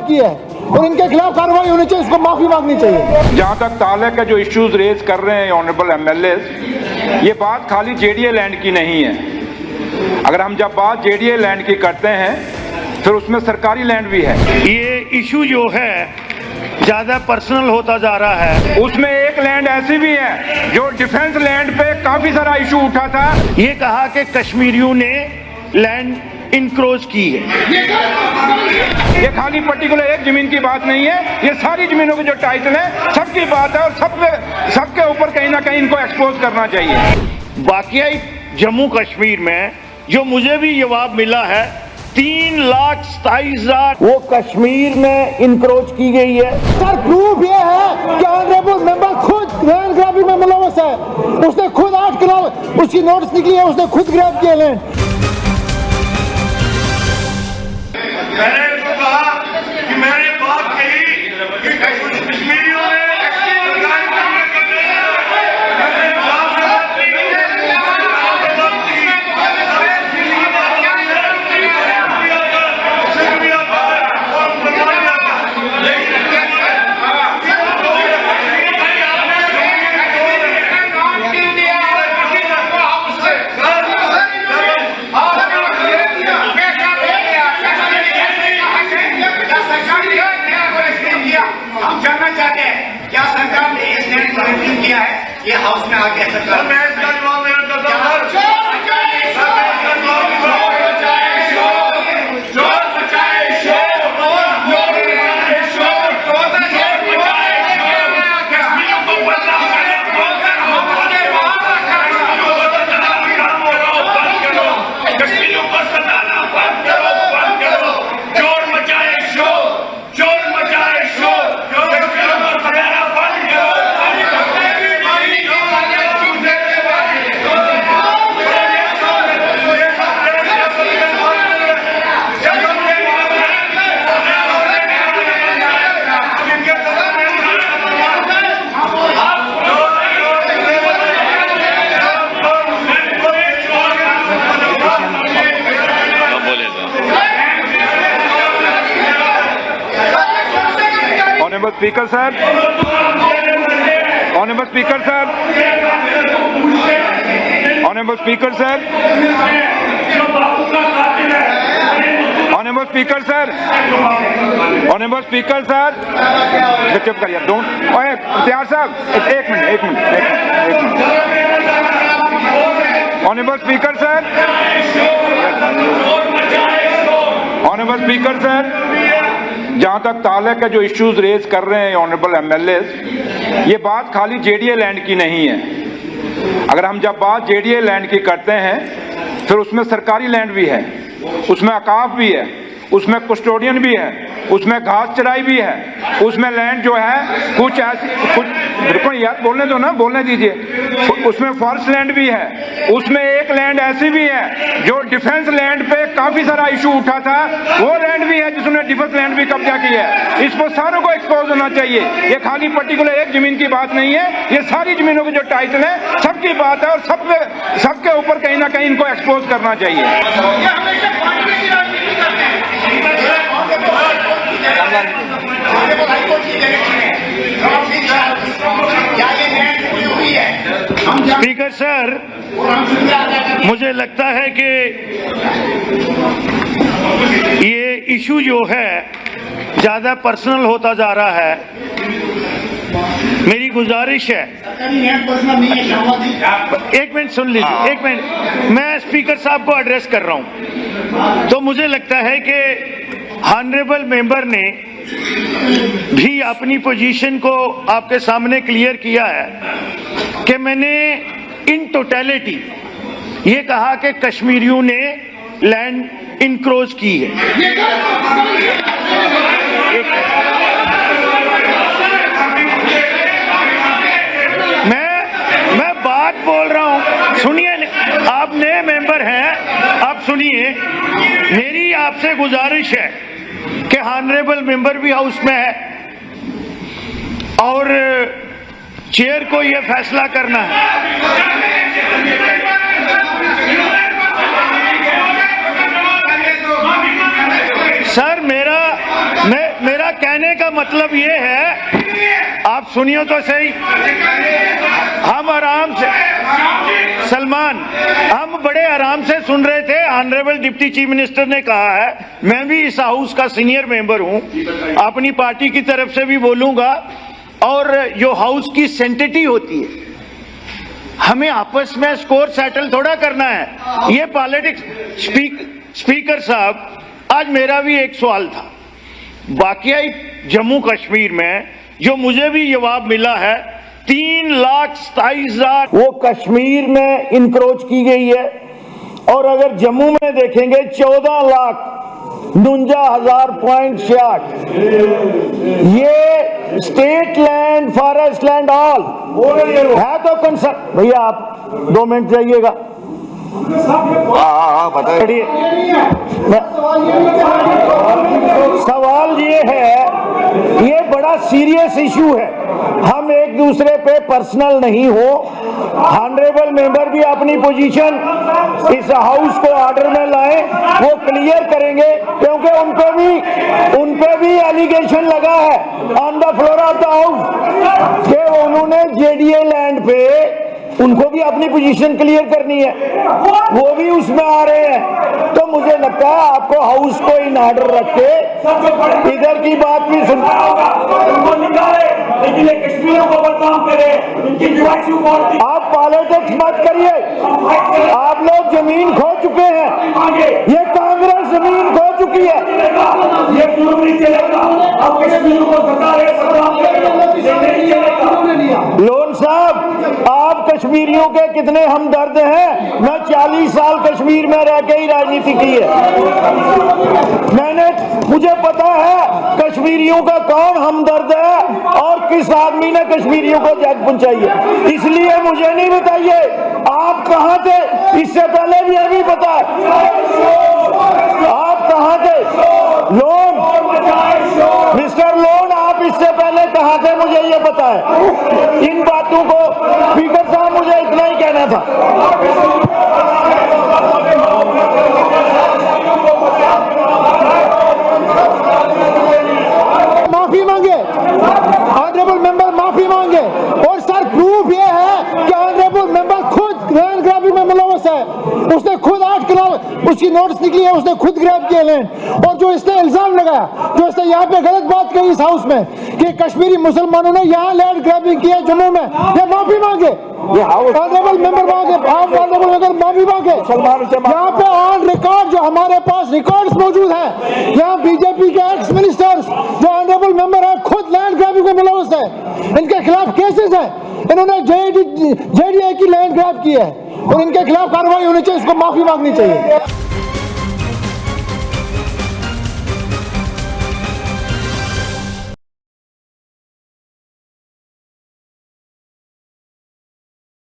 खिलाफ की है और इनके खिलाफ कार्रवाई होनी चाहिए, इसको माफी मांगनी चाहिए। जहाँ तक ताल्लुक है जो इश्यूज रेज कर रहे हैं ऑनरेबल एमएलए, ये बात खाली जेडीए लैंड की नहीं है। अगर हम जब बात जेडीए लैंड की करते हैं फिर उसमें सरकारी लैंड भी है। ये इशू जो है ज्यादा पर्सनल होता जा रहा है। उसमें एक लैंड ऐसी भी है जो डिफेंस लैंड पे काफी सारा इशू उठा था। ये कहा कि कश्मीरियों ने लैंड इनक्रोच की है। ये खाली पर्टिकुलर एक जमीन की बात नहीं है, ये सारी जमीनों के जो टाइटल है सबकी बात है और सबके ऊपर कहीं ना कहीं इनको एक्सपोज करना चाहिए। वाकई जम्मू कश्मीर में जो मुझे भी जवाब मिला है 3,27,000 वो कश्मीर में इनक्रोच की गई है। सर प्रूफ ये है कि ऑनरेबल मेंबर खुद लैंड ग्रैबिंग में मुलव्वस है। उसने खुद 8 किलो उसकी नोटिस निकली है, उसने खुद ग्रैब किया लैंड। मैंने इसको कहा कि मैंने बात कही कि कश्मीरियों ने क्या सरकार ने इस लैंड को रिव्यू किया है? ये हाउस में आके सरकार मैं इसका जवाब देना चाहता हूं। ऑनरेबल स्पीकर साहब, ऑनरेबल स्पीकर साहब, ऑनरेबल स्पीकर साहब, honourable speaker sir, honourable speaker sir, चुप करिए, डोंट। ओए त्यार साहब एक minute. Honourable speaker sir, honourable speaker sir, जहां तक ताल्लुक है जो इश्यूज रेज कर रहे हैं ऑनरेबल एमएलए, ये बात खाली जेडीए लैंड की नहीं है। अगर हम जब बात जेडीए लैंड की करते हैं फिर उसमें सरकारी लैंड भी है, उसमें अकाफ भी है, उसमें कस्टोडियन भी है, उसमें घास चराई भी है, उसमें लैंड जो है कुछ ऐसी कुछ, बिल्कुल यार बोलने दो ना, बोलने दीजिए, उसमें फॉरेस्ट लैंड भी है, उसमें एक लैंड ऐसी भी है जो डिफेंस लैंड पे काफी सारा इशू उठा था, वो लैंड भी है जिसने डिफेंस लैंड भी कब्जा किया है। इस पर सारों को एक्सपोज होना चाहिए। ये खाली पर्टिकुलर एक जमीन की बात नहीं है, ये सारी जमीनों के जो टाइटल है सबकी बात है और सबके ऊपर कहीं ना कहीं इनको एक्सपोज करना चाहिए। स्पीकर सर, मुझे लगता है कि ये इशू जो है ज्यादा पर्सनल होता जा रहा है। मेरी गुजारिश है, एक मिनट सुन लीजिए, एक मिनट, मैं स्पीकर साहब को एड्रेस कर रहा हूं। तो मुझे लगता है कि ऑनरेबल मेंबर ने भी अपनी पोजीशन को आपके सामने क्लियर किया है कि मैंने इन टोटलिटी ये कहा कि कश्मीरियों ने लैंड इनक्रोच की है। मैं बात बोल रहा हूं, सुनिए, आप नए मेंबर हैं, आप सुनिए। मेरी आपसे गुजारिश है कि ऑनरेबल मेंबर भी हाउस में है और चेयर को यह फैसला करना है। सर मेरा मतलब ये है, आप सुनियो तो सही, हम आराम से, सलमान, हम बड़े आराम से सुन रहे थे। ऑनरेबल डिप्टी चीफ मिनिस्टर ने कहा है, मैं भी इस हाउस का सीनियर मेंबर हूं, अपनी पार्टी की तरफ से भी बोलूंगा, और जो हाउस की सेंटिटी होती है, हमें आपस में स्कोर सेटल थोड़ा करना है, ये पॉलिटिक्स। स्पीकर साहब, आज मेरा भी एक सवाल था, वाकई जम्मू कश्मीर में जो मुझे भी जवाब मिला है, 3,27,000 वो कश्मीर में इंक्रोच की गई है, और अगर जम्मू में देखेंगे 14,49,000.68, ये state land, forest land all है। तो कंसर्न भैया, आप 2 मिनट जाइएगा, बताइए। सवाल ये है, ये बड़ा सीरियस इशू है, हम एक दूसरे पे पर्सनल नहीं हो। ऑनरेबल मेंबर भी अपनी पोजीशन इस हाउस को ऑर्डर में लाएं, वो क्लियर करेंगे, क्योंकि उन पे भी एलिगेशन लगा है on the floor of the house कि उन्होंने जेडीए लैंड पे, उनको भी अपनी पोजीशन क्लियर करनी है, वो भी उसमें आ रहे हैं। तो मुझे लगता है आपको हाउस को इन ऑर्डर रख के इधर की बात भी सुनना होगा, लेकिन कश्मीरियों को बदनाम करे, आप पॉलिटिक्स मत करिए। आप लोग जमीन खो चुके हैं, ये कांग्रेस जमीन खो चुकी है, ये क्यों नहीं चलेगा? अब कश्मीर को लोन साहब, आप कश्मीरियों के कितने हमदर्द हैं? मैं 40 साल कश्मीर में रह के ही राजनीति की है, मुझे पता है कश्मीरियों का कौन हमदर्द है और किस आदमी ने कश्मीरियों को जग पहुंचाई है। इसलिए मुझे नहीं बताइए आप कहां थे, इससे पहले भी अभी पता है आप कहां थे। लोन, मिस्टर लोन, आप इससे पहले कहां थे, मुझे ये पता है। इन बातों को स्पीकर साहब, मुझे इतना ही कहना था। माफी मांगे, ऑनरेबल मेंबर माफी मांगे, और सर प्रूफ ये है कि ऑनरेबल मेंबर खुद लैंड ग्रैबिंग में मुलव्वस है। उसने खुद 8 कनाल, उसकी नोटिस निकली है, उसने खुद ग्रैब किए लैंड। और जो इसने इल्जाम लगाया, जो इसने यहाँ पे गलत बात कही इस हाउस में कि कश्मीरी मुसलमानों ने यहाँ लैंड ग्रैबिंग किया जम्मू में, ये माफी मांगे, ऑनरेबल मेंबर मांगे, ऑनरेबल मेंबर माफी मांगे। यहाँ पे ऑन रिकॉर्ड, जो हमारे पास रिकॉर्ड्स मौजूद हैं, यहाँ बीजेपी के एक्स मिनिस्टर्स जो ऑनरेबल मेंबर है खुद लैंड ग्रैबिंग में मुलव्वस है, इनके खिलाफ केसेस हैं, इन्होंने जेडीए की लैंड ग्रैब की है और इनके खिलाफ कार्रवाई होनी चाहिए, इसको माफी मांगनी चाहिए।